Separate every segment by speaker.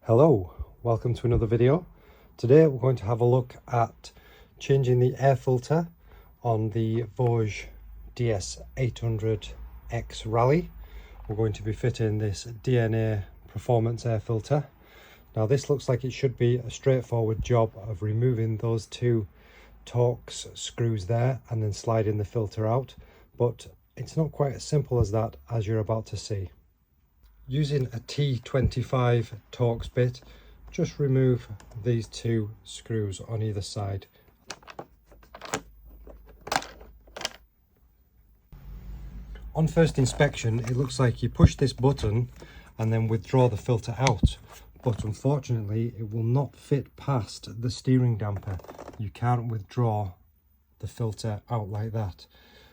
Speaker 1: Hello, welcome to another video. Today we're going to have a look at changing the air filter on the Voge DS800X Rally. We're going to be fitting this DNA Performance air filter. Now this looks like it should be a straightforward job of removing those two Torx screws there and then sliding the filter out, but it's not quite as simple as that, as you're about to see. Using a T25 Torx bit, just remove these two screws on either side. On first inspection, it looks like you push this button and then withdraw the filter out, but unfortunately it will not fit past the steering damper. You can't withdraw the filter out like that.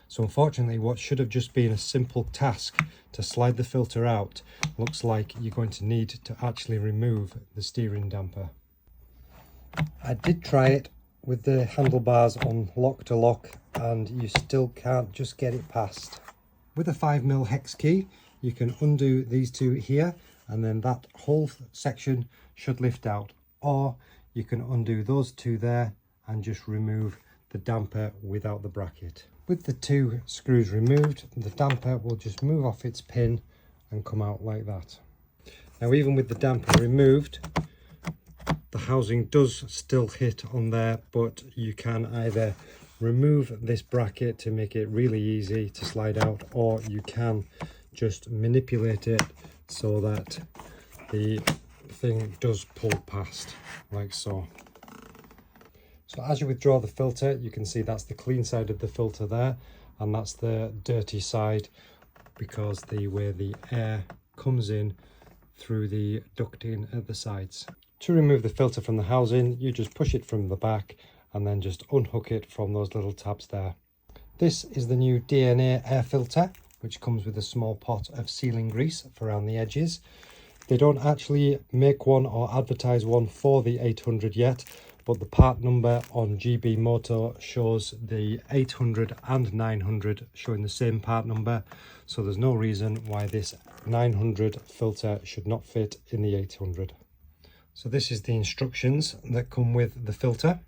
Speaker 1: So unfortunately, what should have just been a simple task to slide the filter out looks like you're going to need to actually remove the steering damper. I did try it with the handlebars on lock to lock and you still can't just get it past. With a 5mm hex key, you can undo these two here and then that whole section should lift out, or you can undo those two there and just remove the damper without the bracket. With the two screws removed, the damper will just move off its pin and come out like that. Now even with the damper removed, the housing does still hit on there, but you can either remove this bracket to make it really easy to slide out, or you can just manipulate it so that the thing does pull past, like so. So as you withdraw the filter, you can see that's the clean side of the filter there, and that's the dirty side because the way the air comes in through the ducting at the sides. To remove the filter from the housing, you just push it from the back and then just unhook it from those little tabs there. This is the new DNA Air Filter, which comes with a small pot of sealing grease for around the edges. They don't actually make one or advertise one for the 800 yet, but the part number on GB Moto shows the 800 and 900 showing the same part number, so there's no reason why this 900 filter should not fit in the 800. So this is the instructions that come with the filter,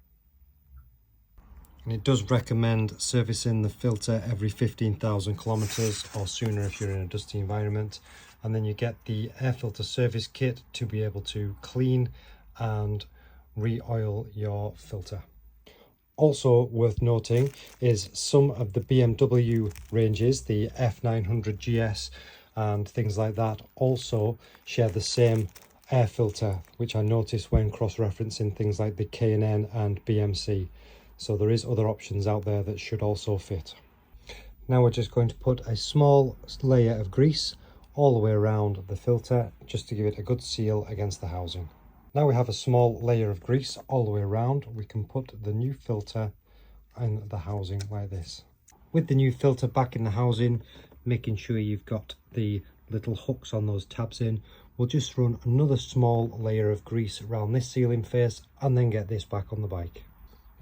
Speaker 1: and it does recommend servicing the filter every 15,000 kilometers or sooner if you're in a dusty environment. And then you get the air filter service kit to be able to clean and re-oil your filter. Also worth noting is some of the BMW ranges, the F900 GS and things like that, also share the same air filter, which I noticed when cross-referencing things like the K&N and BMC. So there is other options out there that should also fit. Now we're just going to put a small layer of grease all the way around the filter just to give it a good seal against the housing. Now we have a small layer of grease all the way around, we can put the new filter in the housing like this. With the new filter back in the housing, making sure you've got the little hooks on those tabs in, we'll just run another small layer of grease around this sealing face and then get this back on the bike.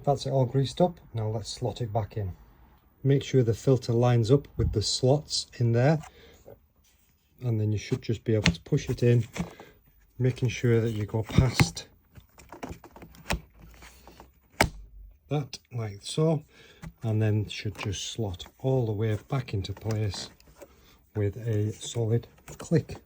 Speaker 1: That's it all greased up, now let's slot it back in. Make sure the filter lines up with the slots in there, and then you should just be able to push it in, making sure that you go past that like so, and then should just slot all the way back into place with a solid click.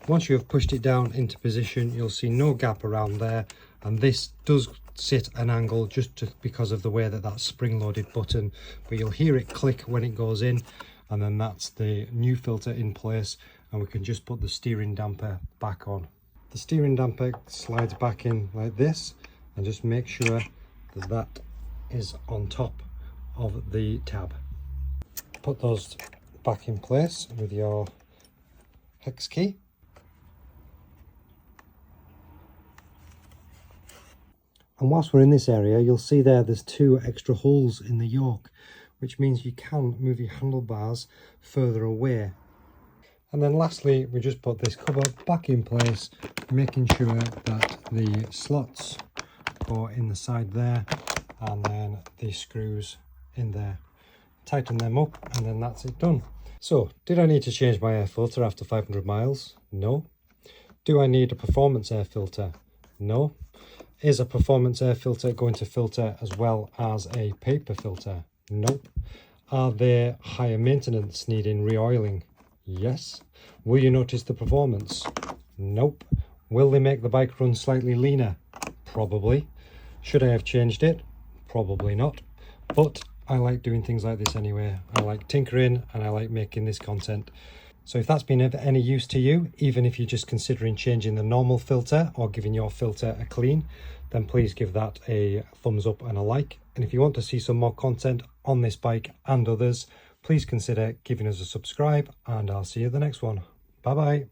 Speaker 1: Once you have pushed it down into position, you'll see no gap around there, and this does sit an angle just because of the way that that's spring-loaded button, but you'll hear it click when it goes in, and then that's the new filter in place, and we can just put the steering damper back on. The steering damper slides back in like this, and just make sure that that is on top of the tab. Put those back in place with your hex key. And whilst we're in this area, you'll see there's two extra holes in the yoke, which means you can move your handlebars further away. And then lastly, we just put this cover back in place, making sure that the slots go in the side there, and then the screws in there. Tighten them up, and then that's it done. So, did I need to change my air filter after 500 miles? No. Do I need a performance air filter? No. Is a performance air filter going to filter as well as a paper filter? Nope. Are there higher maintenance needing re-oiling? Yes. Will you notice the performance? Nope. Will they make the bike run slightly leaner? Probably. Should I have changed it? Probably not. But I like doing things like this anyway. I like tinkering and I like making this content. So if that's been of any use to you, even if you're just considering changing the normal filter or giving your filter a clean, then please give that a thumbs up and a like. And if you want to see some more content on this bike and others, please consider giving us a subscribe, and I'll see you in the next one. Bye bye.